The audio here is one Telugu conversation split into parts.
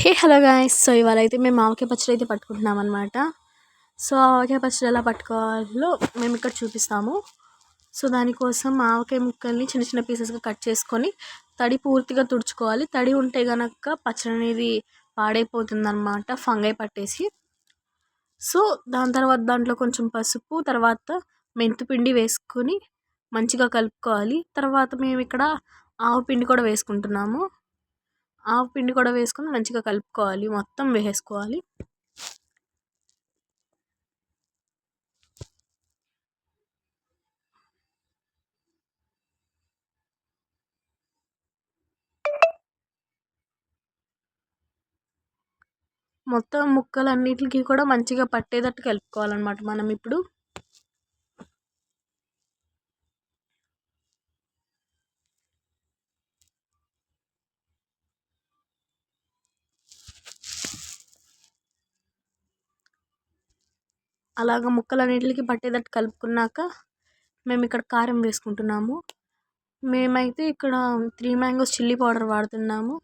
Hello guys. సో ఇవాళ అయితే మేము ఆవకాయ పచ్చడి అయితే పట్టుకుంటున్నాం అనమాట. సో ఆవకాయ పచ్చడి ఎలా పట్టుకోవాలో మేము ఇక్కడ చూపిస్తాము. సో దానికోసం ఆవకాయ ముక్కల్ని చిన్న చిన్న పీసెస్గా కట్ చేసుకొని తడి పూర్తిగా తుడుచుకోవాలి. తడి ఉంటే గనక పచ్చడి అనేది పాడైపోతుంది అనమాట, ఫంగై పట్టేసి. సో దాని తర్వాత దాంట్లో కొంచెం పసుపు, తర్వాత మెంతిపిండి వేసుకొని మంచిగా కలుపుకోవాలి. తర్వాత మేము ఇక్కడ ఆవు పిండి కూడా వేసుకుంటున్నాము. ఆవు పిండి కూడా వేసుకొని మంచిగా కలుపుకోవాలి, మొత్తం వేసుకోవాలి. మొత్తం ముక్కలన్నిటికి కూడా మంచిగా పట్టేటట్టు కలుపుకోవాలన్నమాట మనం ఇప్పుడు. అలాగ ముక్కలన్నిటికి పట్టేటట్టు కలుపుకున్నాక మేము ఇక్కడ కారం వేసుకుంటున్నాము. మేమైతే ఇక్కడ 3 మ్యాంగోస్ చిల్లీ పౌడర్ వాడుతున్నాము.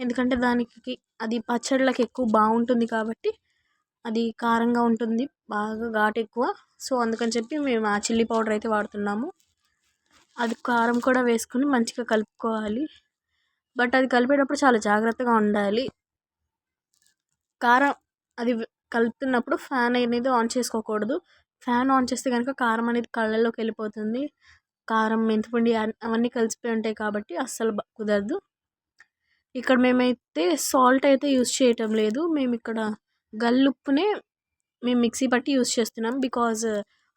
ఎందుకంటే దానికి అది పచ్చళ్ళకి ఎక్కువ బాగుంటుంది కాబట్టి, అది కారంగా ఉంటుంది, బాగా ఘాటు ఎక్కువ. సో అందుకని చెప్పి మేము ఆ చిల్లీ పౌడర్ అయితే వాడుతున్నాము. అది కారం కూడా వేసుకుని మంచిగా కలుపుకోవాలి. బట్ అది కలిపేటప్పుడు చాలా జాగ్రత్తగా ఉండాలి. కారం అది కలుపుతున్నప్పుడు ఫ్యాన్ అనేది ఆన్ చేసుకోకూడదు. ఫ్యాన్ ఆన్ చేస్తే కనుక కారం అనేది కళ్ళల్లోకి వెళ్ళిపోతుంది. కారం, మెంతిపిండి అవన్నీ కలిసిపోయి ఉంటాయి కాబట్టి అస్సలు కుదరదు. ఇక్కడ మేమైతే సాల్ట్ అయితే యూస్ చేయటం లేదు. మేము ఇక్కడ గల్లుప్పునే మేము మిక్సీ పట్టి యూస్ చేస్తున్నాం. బికాజ్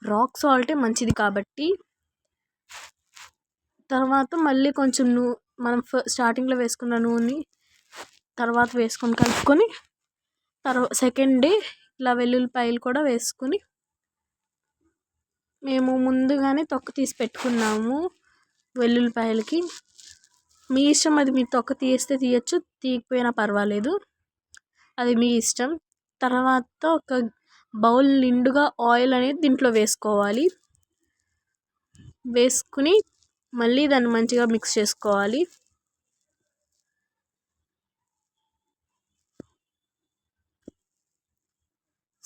రాక్ సాల్టే మంచిది కాబట్టి. తర్వాత మళ్ళీ కొంచెం మనం స్టార్టింగ్లో వేసుకున్న నూనె తర్వాత వేసుకొని కలుపుకొని సెకండ్ డే ఇలా వెల్లుల్లిపాయలు కూడా వేసుకొని మేము ముందుగానే తొక్క తీసి పెట్టుకున్నాము వెల్లుల్లిపాయలకి. మీ ఇష్టం, అది మీరు తొక్క తీస్తే తీయచ్చు, తీయకపోయినా పర్వాలేదు, అది మీ ఇష్టం. తర్వాత ఒక బౌల్ నిండుగా ఆయిల్ అనేది దీంట్లో వేసుకోవాలి. వేసుకుని మళ్ళీ దాన్ని మంచిగా మిక్స్ చేసుకోవాలి.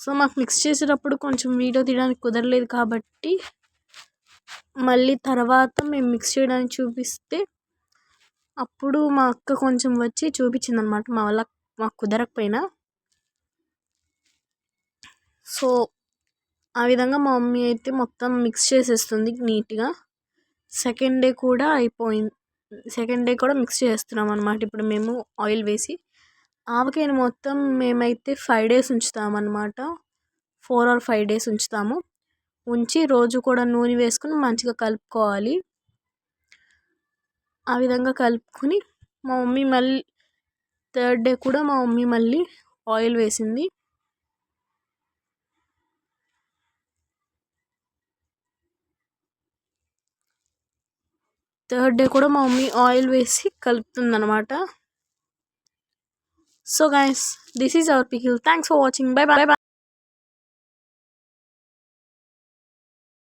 సో మాకు మిక్స్ చేసేటప్పుడు కొంచెం వీడియో తీయడానికి కుదరలేదు కాబట్టి మళ్ళీ తర్వాత మేము మిక్స్ చేయడానికి చూపిస్తే అప్పుడు మా అక్క కొంచెం వచ్చి చూపించింది అనమాట. మాకు కుదరకపోయినా. సో ఆ విధంగా మా మమ్మీ అయితే మొత్తం మిక్స్ చేసేస్తుంది నీట్గా. సెకండ్ డే కూడా అయిపోయింది. సెకండ్ డే కూడా మిక్స్ చేస్తున్నాం అనమాట ఇప్పుడు మేము ఆయిల్ వేసి. ఆవకాయను మొత్తం మేమైతే 5 days ఉంచుతామన్నమాట. 4 or 5 days ఉంచుతాము. ఉంచి రోజు కూడా నూనె వేసుకుని మంచిగా కలుపుకోవాలి. ఆ విధంగా కలుపుకొని మా మమ్మీ మళ్ళీ 3rd day కూడా మా మమ్మీ మళ్ళీ ఆయిల్ వేసింది. థర్డ్ డే కూడా మా మమ్మీ ఆయిల్ వేసి కలుపుతుంది అనమాట. So guys, this is our pickle. Thanks for watching. By by.